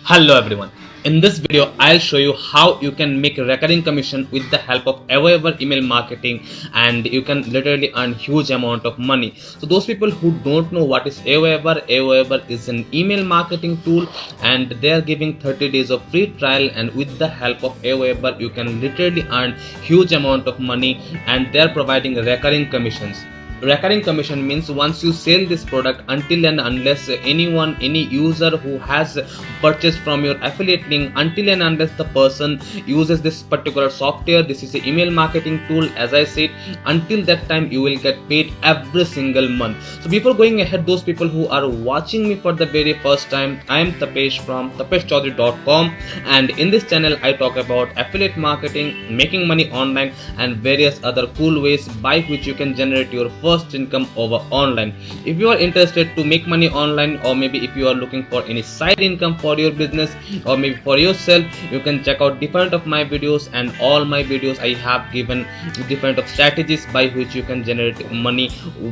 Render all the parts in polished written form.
Hello everyone. In this video, I'll show you how you can make recurring commission with the help of Aweber email marketing, and you can literally earn huge amount of money. So those people who don't know what is Aweber is an email marketing tool, and they are giving 30 days of free trial, and with the help of Aweber, you can literally earn huge amount of money, and they are providing recurring commissions. Recurring commission means once you sell this product, until and unless any user who has purchased from your affiliate link, until and unless the person uses this particular software, this is an email marketing tool, as I said, until that time you will get paid every single month. So before going ahead, those people who are watching me for the very first time, I am Tapesh from tapeshchowdhury.com, and in this channel I talk about affiliate marketing, making money online, and various other cool ways by which you can generate your first income over online. If you are interested to make money online, or maybe if you are looking for any side income for your business or maybe for yourself, you can check out different of my videos, and all my videos I have given different of strategies by which you can generate money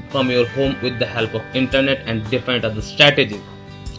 from your home with the help of internet and different other strategies.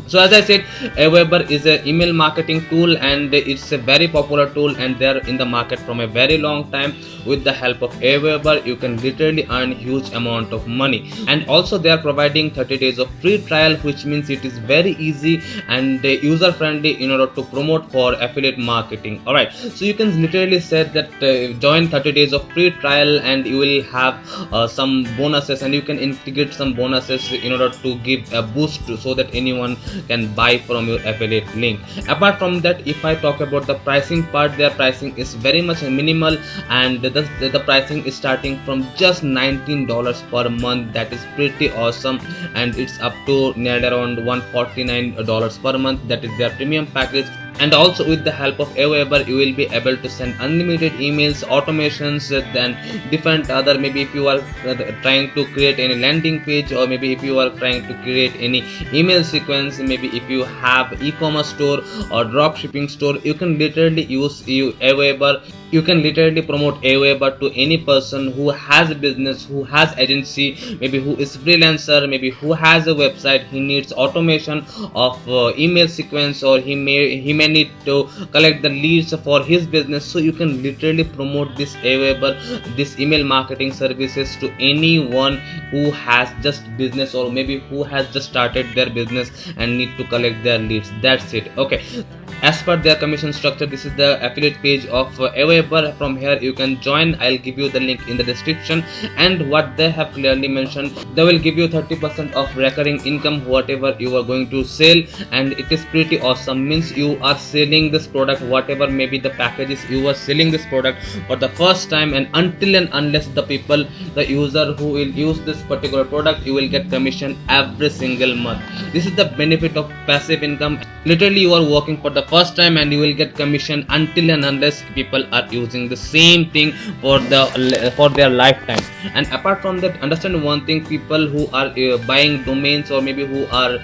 So as I said, Aweber is an email marketing tool, and it's a very popular tool, and they're in the market from a very long time. With the help of Aweber, you can literally earn huge amount of money, and also they are providing 30 days of free trial, which means it is very easy and user friendly in order to promote for affiliate marketing. Alright, so you can literally say that join 30 days of free trial, and you will have some bonuses, and you can integrate some bonuses in order to give a boost so that anyone can buy from your affiliate link. Apart from that, if I talk about the pricing part, their pricing is very much minimal, and the pricing is starting from just $19 per month. That is pretty awesome, and it's up to nearly around $149 per month. That is their premium package. And also with the help of Aweber, you will be able to send unlimited emails, automations, then different other, maybe if you are trying to create any landing page, or maybe if you are trying to create any email sequence, maybe if you have e-commerce store or drop shipping store, you can literally use Aweber. You can literally promote Aweber to any person who has a business, who has agency, maybe who is freelancer, maybe who has a website. He needs automation of email sequence, or he may need to collect the leads for his business. So you can literally promote this Aweber, this email marketing services, to anyone who has just business, or maybe who has just started their business and need to collect their leads. That's it. Okay, as per their commission structure, this is the affiliate page of Aweber. From here you can join. I'll give you the link in the description, and what they have clearly mentioned, they will give you 30% of recurring income whatever you are going to sell, and it is pretty awesome. Means you are selling this product, whatever maybe the packages, you are selling this product for the first time, and until and unless the user who will use this particular product, you will get commission every single month. This is the benefit of passive income. Literally you are working for the first time, and you will get commission until and unless people are using the same thing for their lifetime. And apart from that, understand one thing: people who are buying domains, or maybe who are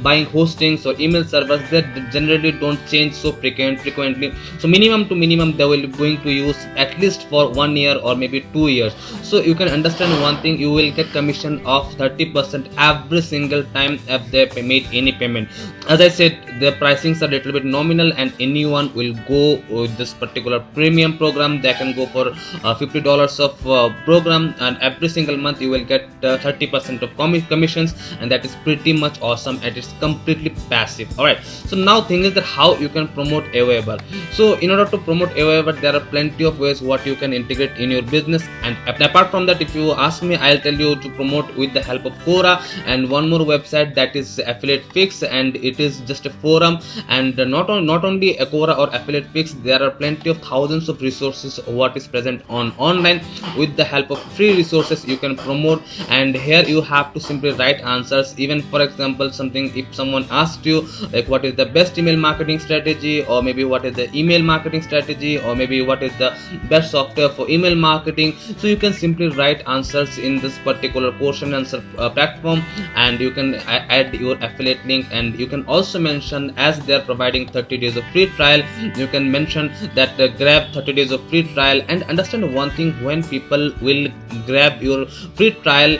buying hostings or email servers, that generally don't change so frequently. So minimum to minimum they will be going to use at least for 1 year or maybe 2 years. So you can understand one thing: you will get commission of 30% every single time if they made any payment. As I said, the pricings are little bit nominal, and anyone will go with this particular premium program. They can go for $50 of program, and every single month you will get 30% of commissions, and that is pretty much awesome, and it's completely passive. Alright, so now thing is that how you can promote Aweber. So in order to promote Aweber, there are plenty of ways what you can integrate in your business, and apart from that, if you ask me, I'll tell you to promote with the help of Quora, and one more website, that is Affiliate Fix, and it is just a forum. And not only a Quora or Affiliate Fix, there are plenty of thousands of resources what is present on online. With the help of free resources you can promote, and here you have to simply write answers. Even for example, something, if someone asked you like what is the best email marketing strategy, or maybe what is the email marketing strategy, or maybe what is the best software for email marketing, so you can simply write answers in this particular question answer platform, and you can add your affiliate link. And you can also mention, as they are providing 30 days of free trial, you can mention that grab 30 days of free trial. And understand one thing: when people will grab your free trial,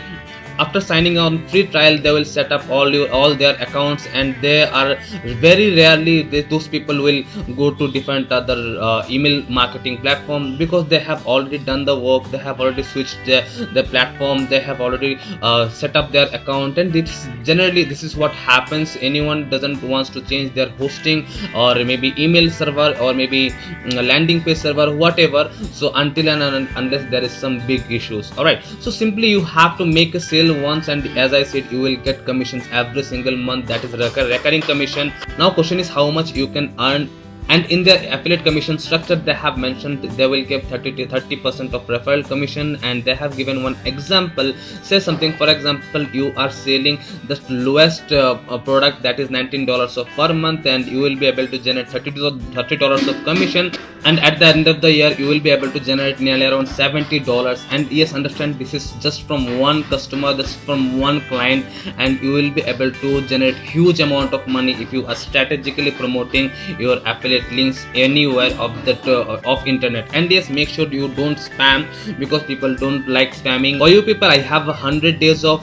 after signing on free trial, they will set up all their accounts, and they are very rarely those people will go to different other email marketing platform, because they have already done the work, they have already switched the platform, they have already set up their account. And this is what happens. Anyone doesn't wants to change their hosting or maybe email server or maybe landing page server, whatever, so until and unless there is some big issues. All right, so simply you have to make a sale once, and as I said, you will get commissions every single month. That is recurring commission. Now question is how much you can earn. And in their affiliate commission structure, they have mentioned they will give 30% of referral commission, and they have given one example. Say something, for example, you are selling the lowest product, that is $19 of per month, and you will be able to generate $30 of commission, and at the end of the year you will be able to generate nearly around $70. And yes, understand, this is just from one customer, just from one client, and you will be able to generate huge amount of money if you are strategically promoting your affiliate links anywhere of that of internet. And yes, make sure you don't spam, because people don't like spamming. For you people, I have 100 days of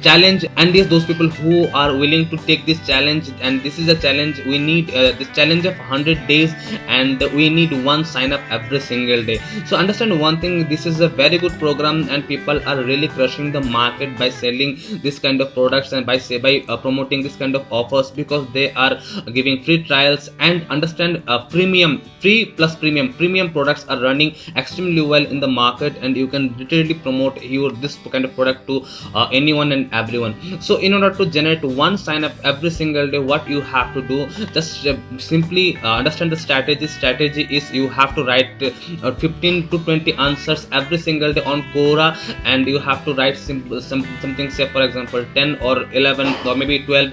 challenge, and yes, those people who are willing to take this challenge, and this is a challenge, we need this challenge of 100 days, and we need one sign up every single day. So understand one thing, this is a very good program, and people are really crushing the market by selling this kind of products and by promoting this kind of offers, because they are giving free trials. And understand, free plus premium products are running extremely well in the market, and you can literally promote this kind of product to anyone and everyone. So in order to generate one sign up every single day, what you have to do, just simply understand the strategy is you have to write 15 to 20 answers every single day on Quora, and you have to write something, say for example 10 or 11 or maybe 12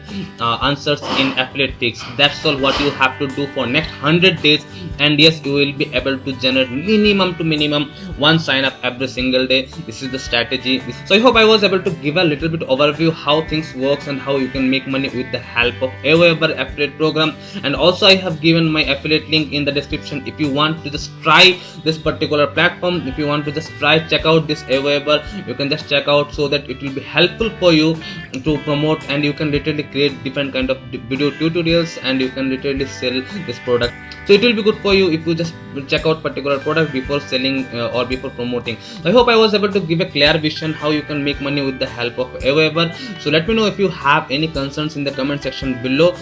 answers in affiliate picks. That's all what you have to do for next 100 days, and yes, you will be able to generate minimum one sign up every single day. This is the strategy. So I hope I was able to give a little bit overview how things works and how you can make money with the help of Aweber affiliate program. And also I have given my affiliate link in the description. If you want to just try this particular platform, if you want to just check out this Aweber, you can just check out, so that it will be helpful for you to promote, and you can literally create different kind of video tutorials, and you can literally sell this product. So it will be good for you if you just check out particular product before selling or before promoting. I hope I was able to give a clear vision how you can make money with the help of Aweber. So let me know if you have any concerns in the comment section below.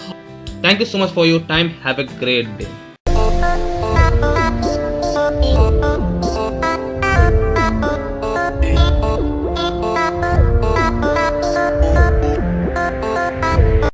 Thank you so much for your time. Have a great day.